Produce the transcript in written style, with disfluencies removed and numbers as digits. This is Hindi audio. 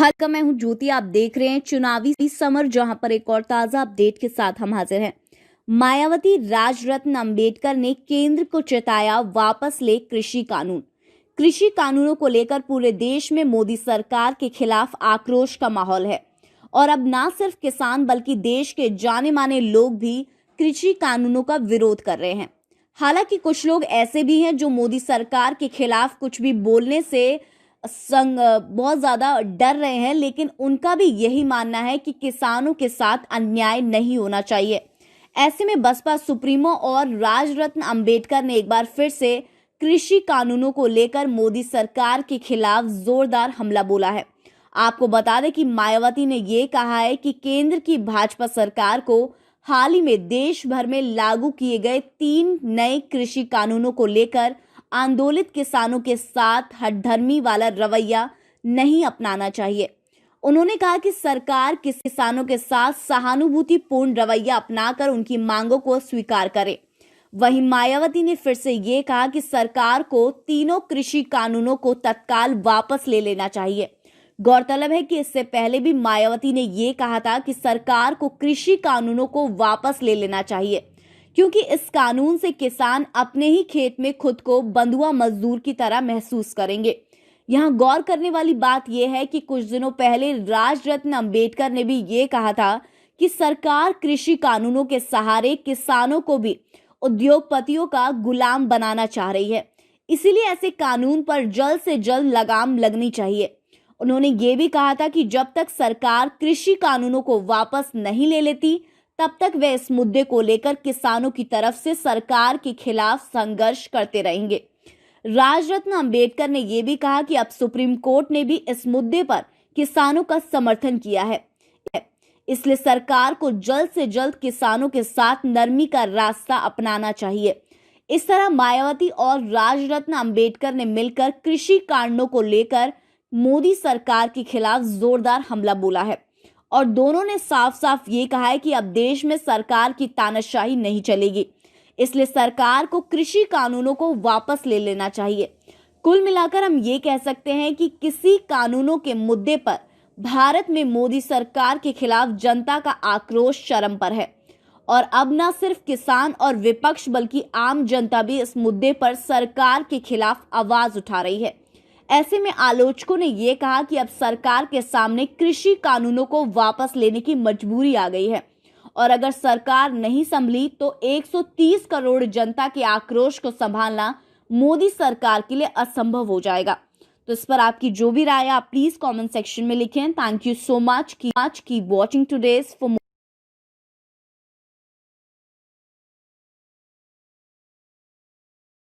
हल्का मैं हूं ज्योति। आप देख रहे हैं चुनावी समर, जहां पर एक और ताजा अपडेट के साथ हम हाजिर हैं। मायावती राजरत्न अंबेडकर ने केंद्र को चेताया, वापस ले कृषि कानून। कृषि कानूनों को लेकर पूरे देश में मोदी सरकार के खिलाफ आक्रोश का माहौल है और अब ना सिर्फ किसान बल्कि देश के जाने माने लोग भी कृषि कानूनों का विरोध कर रहे हैं। हालांकि कुछ लोग ऐसे भी हैं जो मोदी सरकार के खिलाफ कुछ भी बोलने से बहुत ज्यादा डर रहे हैं, लेकिन उनका भी यही मानना है कि किसानों के साथ अन्याय नहीं होना चाहिए। ऐसे में बसपा सुप्रीमो और राजरत्न अंबेडकर ने एक बार फिर से कृषि कानूनों को लेकर मोदी सरकार के खिलाफ जोरदार हमला बोला है। आपको बता दें कि मायावती ने ये कहा है कि केंद्र की भाजपा सरकार को हाल ही में देश भर में लागू किए गए 3 नए कृषि कानूनों को लेकर आंदोलित किसानों के साथ हठधर्मी वाला रवैया नहीं अपनाना चाहिए। उन्होंने कहा कि सरकार किसानों के साथ सहानुभूतिपूर्ण रवैया अपनाकर उनकी मांगों को स्वीकार करे। वहीं मायावती ने फिर से ये कहा कि सरकार को तीनों कृषि कानूनों को तत्काल वापस ले लेना चाहिए। गौरतलब है कि इससे पहले भी मायावती ने ये कहा था कि सरकार को कृषि कानूनों को वापस ले लेना चाहिए, क्योंकि इस कानून से किसान अपने ही खेत में खुद को बंधुआ मजदूर की तरह महसूस करेंगे। यहाँ गौर करने वाली बात यह है कि कुछ दिनों पहले राजरत्न अंबेडकर ने भी ये कहा था कि सरकार कृषि कानूनों के सहारे किसानों को भी उद्योगपतियों का गुलाम बनाना चाह रही है। इसीलिए ऐसे कानून पर जल्द से जल्द लगाम लगनी चाहिए। उन्होंने ये भी कहा था कि जब तक सरकार कृषि कानूनों को वापस नहीं ले लेती, तब तक वे इस मुद्दे को लेकर किसानों की तरफ से सरकार के खिलाफ संघर्ष करते रहेंगे। राजरत्न अंबेडकर ने यह भी कहा कि अब सुप्रीम कोर्ट ने भी इस मुद्दे पर किसानों का समर्थन किया है, इसलिए सरकार को जल्द से जल्द किसानों के साथ नरमी का रास्ता अपनाना चाहिए। इस तरह मायावती और राजरत्न अंबेडकर ने मिलकर कृषि कानूनों को लेकर मोदी सरकार के खिलाफ जोरदार हमला बोला है और दोनों ने साफ साफ ये कहा है कि अब देश में सरकार की तानाशाही नहीं चलेगी, इसलिए सरकार को कृषि कानूनों को वापस ले लेना चाहिए। कुल मिलाकर हम ये कह सकते हैं कि किसी कानूनों के मुद्दे पर भारत में मोदी सरकार के खिलाफ जनता का आक्रोश चरम पर है और अब न सिर्फ किसान और विपक्ष बल्कि आम जनता भी इस मुद्दे पर सरकार के खिलाफ आवाज उठा रही है। ऐसे में आलोचकों ने यह कहा कि अब सरकार के सामने कृषि कानूनों को वापस लेने की मजबूरी आ गई है और अगर सरकार नहीं संभली तो 130 करोड़ जनता के आक्रोश को संभालना मोदी सरकार के लिए असंभव हो जाएगा। तो इस पर आपकी जो भी राय है आप प्लीज कमेंट सेक्शन में लिखें। Thank you so much. Keep watching today's for